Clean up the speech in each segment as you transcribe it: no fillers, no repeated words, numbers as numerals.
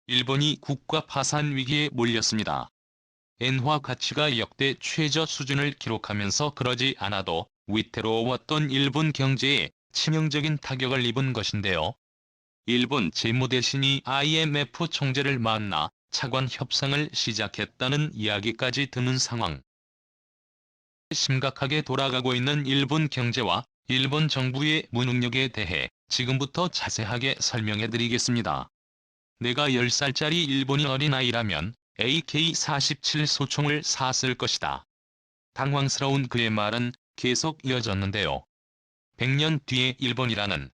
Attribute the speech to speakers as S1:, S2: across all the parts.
S1: 일본이 국가 파산 위기에 몰렸습니다. 엔화 가치가 역대 최저 수준을 기록하면서 그러지 않아도 위태로웠던 일본 경제에 치명적인 타격을 입은 것인데요. 일본 재무대신이 IMF 총재를 만나 차관 협상을 시작했다는 이야기까지 드는 상황. 심각하게 돌아가고 있는 일본 경제와 일본 정부의 무능력에 대해 지금부터 자세하게 설명해드리겠습니다. 내가 10살짜리 일본인 어린아이라면 AK-47 소총을 샀을 것이다. 당황스러운 그의 말은 계속 이어졌는데요. 100년 뒤에 일본이라는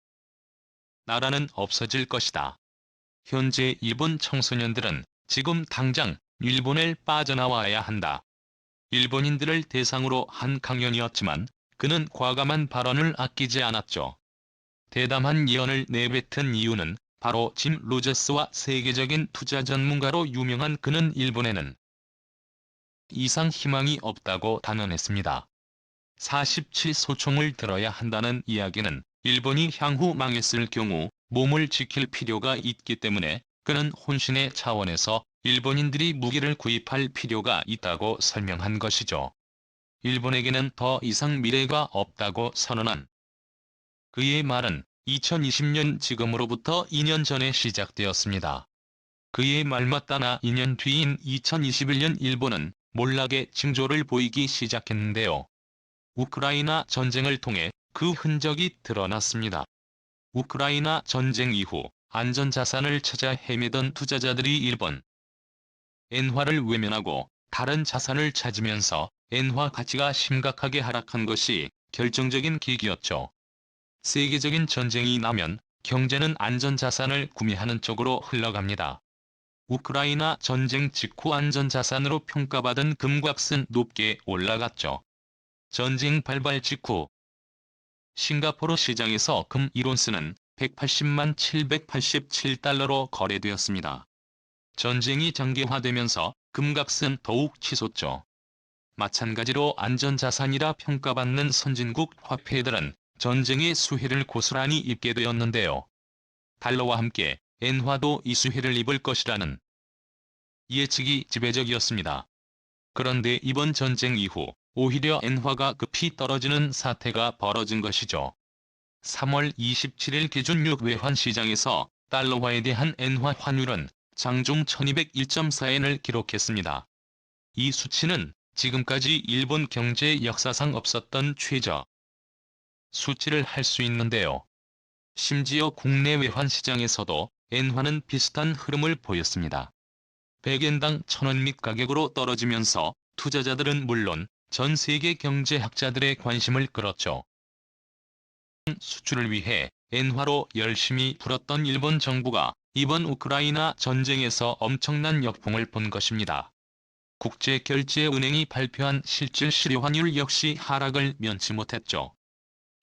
S1: 나라는 없어질 것이다. 현재 일본 청소년들은 지금 당장 일본을 빠져나와야 한다. 일본인들을 대상으로 한 강연이었지만 그는 과감한 발언을 아끼지 않았죠. 대담한 예언을 내뱉은 이유는 바로 짐 로저스와 세계적인 투자 전문가로 유명한 그는 일본에는 이상 희망이 없다고 단언했습니다. 47 소총을 들어야 한다는 이야기는 일본이 향후 망했을 경우 몸을 지킬 필요가 있기 때문에 그는 혼신의 차원에서 일본인들이 무기를 구입할 필요가 있다고 설명한 것이죠. 일본에게는 더 이상 미래가 없다고 선언한 그의 말은 2020년 지금으로부터 2년 전에 시작되었습니다. 그의 말만 따나 2년 뒤인 2021년 일본은 몰락의 징조를 보이기 시작했는데요. 우크라이나 전쟁을 통해 그 흔적이 드러났습니다. 우크라이나 전쟁 이후 안전자산을 찾아 헤매던 투자자들이 일본 엔화를 외면하고 다른 자산을 찾으면서 엔화 가치가 심각하게 하락한 것이 결정적인 계기였죠. 세계적인 전쟁이 나면 경제는 안전자산을 구매하는 쪽으로 흘러갑니다. 우크라이나 전쟁 직후 안전자산으로 평가받은 금값은 높게 올라갔죠. 전쟁 발발 직후 싱가포르 시장에서 금 1온스는 180만 787달러로 거래되었습니다. 전쟁이 장기화되면서 금값은 더욱 치솟죠. 마찬가지로 안전자산이라 평가받는 선진국 화폐들은 전쟁의 수혜를 고스란히 입게 되었는데요. 달러와 함께 엔화도 이 수혜를 입을 것이라는 예측이 지배적이었습니다. 그런데 이번 전쟁 이후 오히려 엔화가 급히 떨어지는 사태가 벌어진 것이죠. 3월 27일 기준 외환 시장에서 달러화에 대한 엔화 환율은 장중 1201.4엔을 기록했습니다. 이 수치는 지금까지 일본 경제 역사상 없었던 최저 수치를 할 수 있는데요. 심지어 국내 외환 시장에서도 엔화는 비슷한 흐름을 보였습니다. 100엔당 1000원 밑 가격으로 떨어지면서 투자자들은 물론 전 세계 경제학자들의 관심을 끌었죠. 수출을 위해 엔화로 열심히 풀었던 일본 정부가 이번 우크라이나 전쟁에서 엄청난 역풍을 본 것입니다. 국제결제은행이 발표한 실질 실효환율 역시 하락을 면치 못했죠.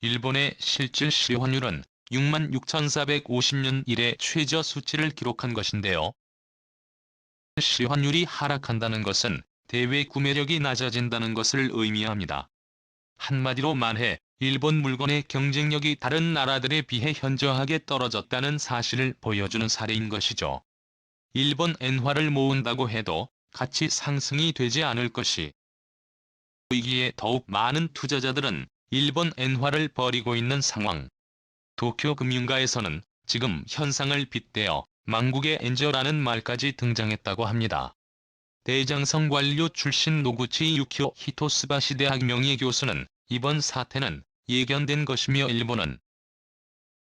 S1: 일본의 실질 실효환율은 66,450년 이래 최저 수치를 기록한 것인데요. 실환율이 하락한다는 것은 대외 구매력이 낮아진다는 것을 의미합니다. 한마디로 말해 일본 물건의 경쟁력이 다른 나라들에 비해 현저하게 떨어졌다는 사실을 보여주는 사례인 것이죠. 일본 엔화를 모은다고 해도 가치 상승이 되지 않을 것이 보이기에 더욱 많은 투자자들은 일본 엔화를 버리고 있는 상황. 도쿄 금융가에서는 지금 현상을 빗대어 망국의 엔저라는 말까지 등장했다고 합니다. 대장성 관료 출신 노구치 유키오 히토스바시 대학 명예교수는 이번 사태는 예견된 것이며 일본은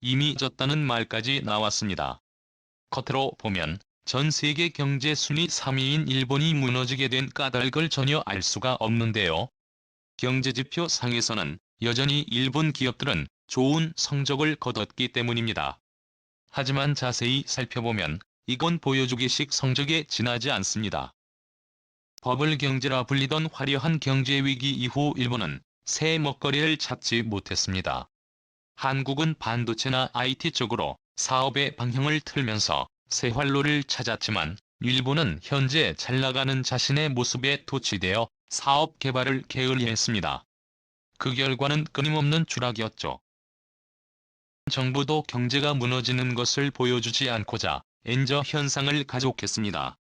S1: 이미 졌다는 말까지 나왔습니다. 겉으로 보면 전 세계 경제 순위 3위인 일본이 무너지게 된 까닭을 전혀 알 수가 없는데요. 경제지표 상에서는 여전히 일본 기업들은 좋은 성적을 거뒀기 때문입니다. 하지만 자세히 살펴보면 이건 보여주기식 성적에 지나지 않습니다. 버블 경제라 불리던 화려한 경제위기 이후 일본은 새 먹거리를 찾지 못했습니다. 한국은 반도체나 IT 쪽으로 사업의 방향을 틀면서 새 활로를 찾았지만 일본은 현재 잘나가는 자신의 모습에 도취되어 사업 개발을 게을리했습니다. 그 결과는 끊임없는 추락이었죠. 정부도 경제가 무너지는 것을 보여주지 않고자 엔저 현상을 가속했습니다.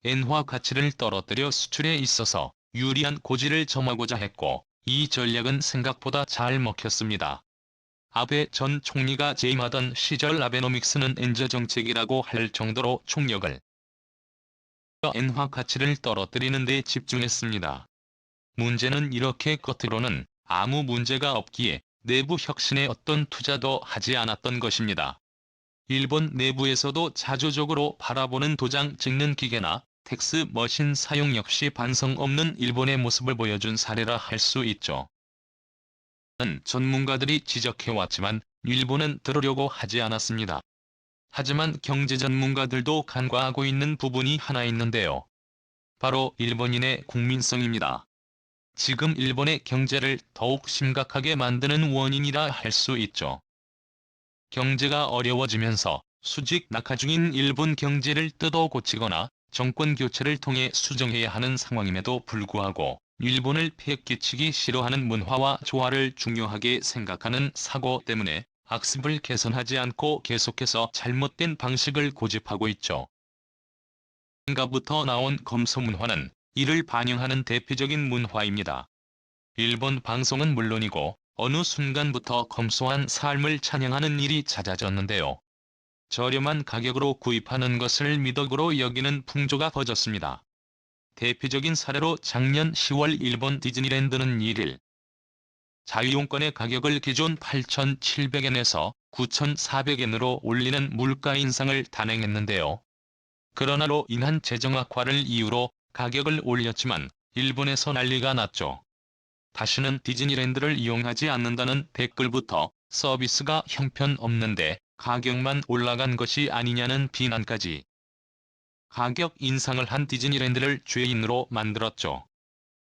S1: 엔화 가치를 떨어뜨려 수출에 있어서 유리한 고지를 점하고자 했고, 이 전략은 생각보다 잘 먹혔습니다. 아베 전 총리가 재임하던 시절 아베노믹스는 엔저 정책이라고 할 정도로 총력을 엔화 가치를 떨어뜨리는 데 집중했습니다. 문제는 이렇게 겉으로는 아무 문제가 없기에 내부 혁신에 어떤 투자도 하지 않았던 것입니다. 일본 내부에서도 자조적으로 바라보는 도장 찍는 기계나 텍스 머신 사용 역시 반성 없는 일본의 모습을 보여준 사례라 할 수 있죠. 전문가들이 지적해왔지만 일본은 들으려고 하지 않았습니다. 하지만 경제 전문가들도 간과하고 있는 부분이 하나 있는데요. 바로 일본인의 국민성입니다. 지금 일본의 경제를 더욱 심각하게 만드는 원인이라 할 수 있죠. 경제가 어려워지면서 수직 낙하 중인 일본 경제를 뜯어 고치거나 정권 교체를 통해 수정해야 하는 상황임에도 불구하고 일본을 패끼치기 싫어하는 문화와 조화를 중요하게 생각하는 사고 때문에 악습을 개선하지 않고 계속해서 잘못된 방식을 고집하고 있죠. 인가부터 나온 검소 문화는 이를 반영하는 대표적인 문화입니다. 일본 방송은 물론이고 어느 순간부터 검소한 삶을 찬양하는 일이 잦아졌는데요. 저렴한 가격으로 구입하는 것을 미덕으로 여기는 풍조가 퍼졌습니다. 대표적인 사례로 작년 10월 일본 디즈니랜드는 1일 자유용권의 가격을 기존 8,700엔에서 9,400엔으로 올리는 물가 인상을 단행했는데요. 그러나로 인한 재정 악화를 이유로 가격을 올렸지만 일본에서 난리가 났죠. 다시는 디즈니랜드를 이용하지 않는다는 댓글부터 서비스가 형편없는데 가격만 올라간 것이 아니냐는 비난까지. 가격 인상을 한 디즈니랜드를 죄인으로 만들었죠.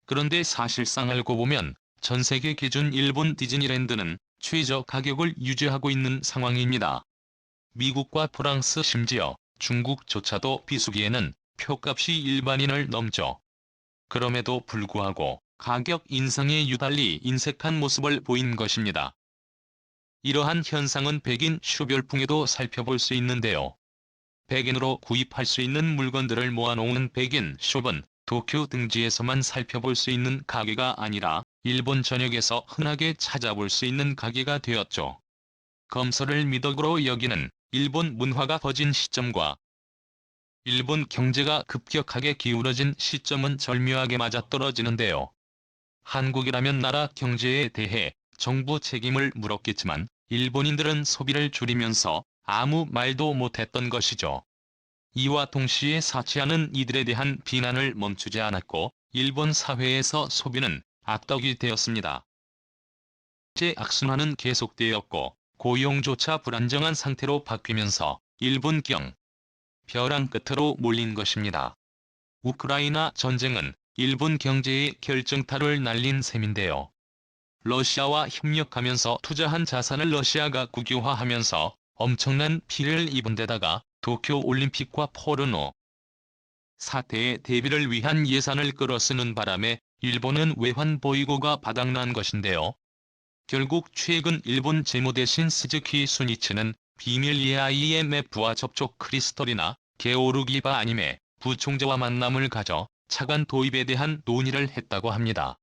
S1: 그런데 사실상 알고 보면 전 세계 기준 일본 디즈니랜드는 최저 가격을 유지하고 있는 상황입니다. 미국과 프랑스 심지어 중국조차도 비수기에는 표값이 일반인을 넘죠. 그럼에도 불구하고 가격 인상에 유달리 인색한 모습을 보인 것입니다. 이러한 현상은 백인 쇼별풍에도 살펴볼 수 있는데요. 백인으로 구입할 수 있는 물건들을 모아놓은 백인 숍은 도쿄 등지에서만 살펴볼 수 있는 가게가 아니라 일본 전역에서 흔하게 찾아볼 수 있는 가게가 되었죠. 검소를 미덕으로 여기는 일본 문화가 퍼진 시점과 일본 경제가 급격하게 기울어진 시점은 절묘하게 맞아떨어지는데요. 한국이라면 나라 경제에 대해 정부 책임을 물었겠지만 일본인들은 소비를 줄이면서 아무 말도 못했던 것이죠. 이와 동시에 사치하는 이들에 대한 비난을 멈추지 않았고 일본 사회에서 소비는 악덕이 되었습니다. 제 악순환은 계속되었고 고용조차 불안정한 상태로 바뀌면서 일본 벼랑 끝으로 몰린 것입니다. 우크라이나 전쟁은 일본 경제에 결정타를 날린 셈인데요. 러시아와 협력하면서 투자한 자산을 러시아가 국유화하면서 엄청난 피해를 입은 데다가 도쿄올림픽과 포르노 사태의 대비를 위한 예산을 끌어쓰는 바람에 일본은 외환 보유고가 바닥난 것인데요. 결국 최근 일본 재무대신 스즈키 수니치는 비밀리에 IMF와 접촉 크리스털이나 게오르기바 아니메 부총재와 만남을 가져 차관 도입에 대한 논의를 했다고 합니다.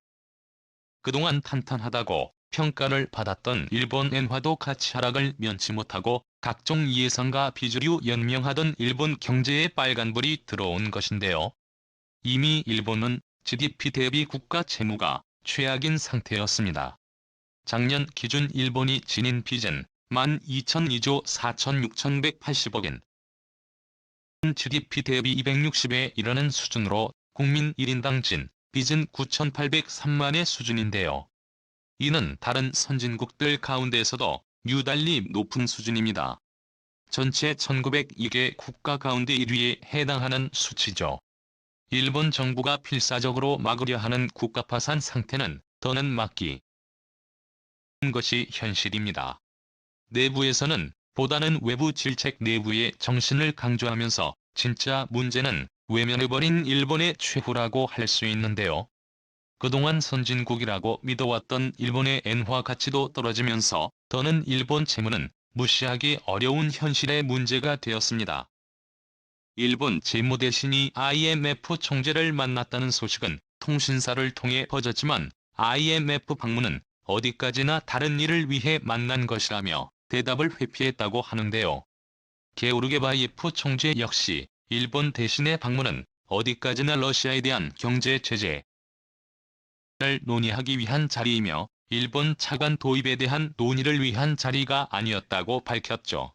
S1: 그동안 탄탄하다고 평가를 받았던 일본 엔화도 가치 하락을 면치 못하고 각종 예상과 비주류 연명하던 일본 경제에 빨간불이 들어온 것인데요. 이미 일본은 GDP 대비 국가 채무가 최악인 상태였습니다. 작년 기준 일본이 지닌 빚은 12,002조 4,6180억엔, GDP 대비 260에 이르는 수준으로 국민 1인당 진 빚은 9,803만의 수준인데요. 이는 다른 선진국들 가운데서도 유달리 높은 수준입니다. 전체 1902개 국가 가운데 1위에 해당하는 수치죠. 일본 정부가 필사적으로 막으려 하는 국가파산 상태는 더는 막기 것이 현실입니다. 내부에서는 보다는 외부 질책 내부의 정신을 강조하면서 진짜 문제는 외면해버린 일본의 최후라고 할 수 있는데요. 그동안 선진국이라고 믿어왔던 일본의 엔화 가치도 떨어지면서 더는 일본 채무는 무시하기 어려운 현실의 문제가 되었습니다. 일본 재무대신이 IMF 총재를 만났다는 소식은 통신사를 통해 퍼졌지만 IMF 방문은 어디까지나 다른 일을 위해 만난 것이라며 대답을 회피했다고 하는데요. 게오르게바이에프 총재 역시 일본 대신의 방문은 어디까지나 러시아에 대한 경제 제재를 논의하기 위한 자리이며 일본 차관 도입에 대한 논의를 위한 자리가 아니었다고 밝혔죠.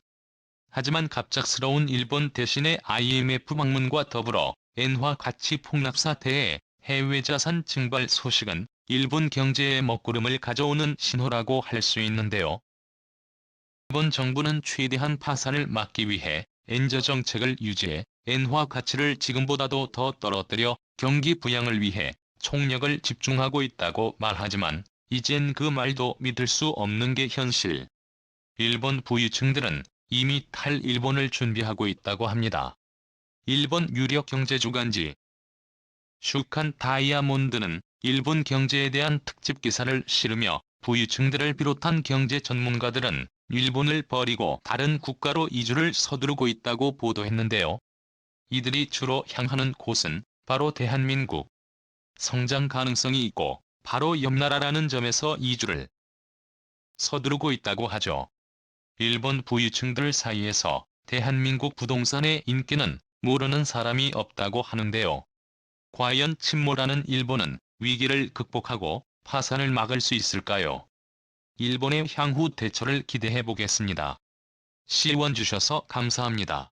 S1: 하지만 갑작스러운 일본 대신의 IMF 방문과 더불어 엔화 가치 폭락 사태에 해외 자산 증발 소식은 일본 경제에 먹구름을 가져오는 신호라고 할 수 있는데요. 일본 정부는 최대한 파산을 막기 위해 엔저 정책을 유지해 엔화 가치를 지금보다도 더 떨어뜨려 경기 부양을 위해 총력을 집중하고 있다고 말하지만 이젠 그 말도 믿을 수 없는 게 현실. 일본 부유층들은 이미 탈일본을 준비하고 있다고 합니다. 일본 유력 경제주간지 슈칸 다이아몬드는 일본 경제에 대한 특집 기사를 실으며 부유층들을 비롯한 경제 전문가들은 일본을 버리고 다른 국가로 이주를 서두르고 있다고 보도했는데요. 이들이 주로 향하는 곳은 바로 대한민국. 성장 가능성이 있고 바로 옆 나라라는 점에서 이주를 서두르고 있다고 하죠. 일본 부유층들 사이에서 대한민국 부동산의 인기는 모르는 사람이 없다고 하는데요. 과연 침몰하는 일본은 위기를 극복하고 파산을 막을 수 있을까요? 일본의 향후 대처를 기대해 보겠습니다. 시원 주셔서 감사합니다.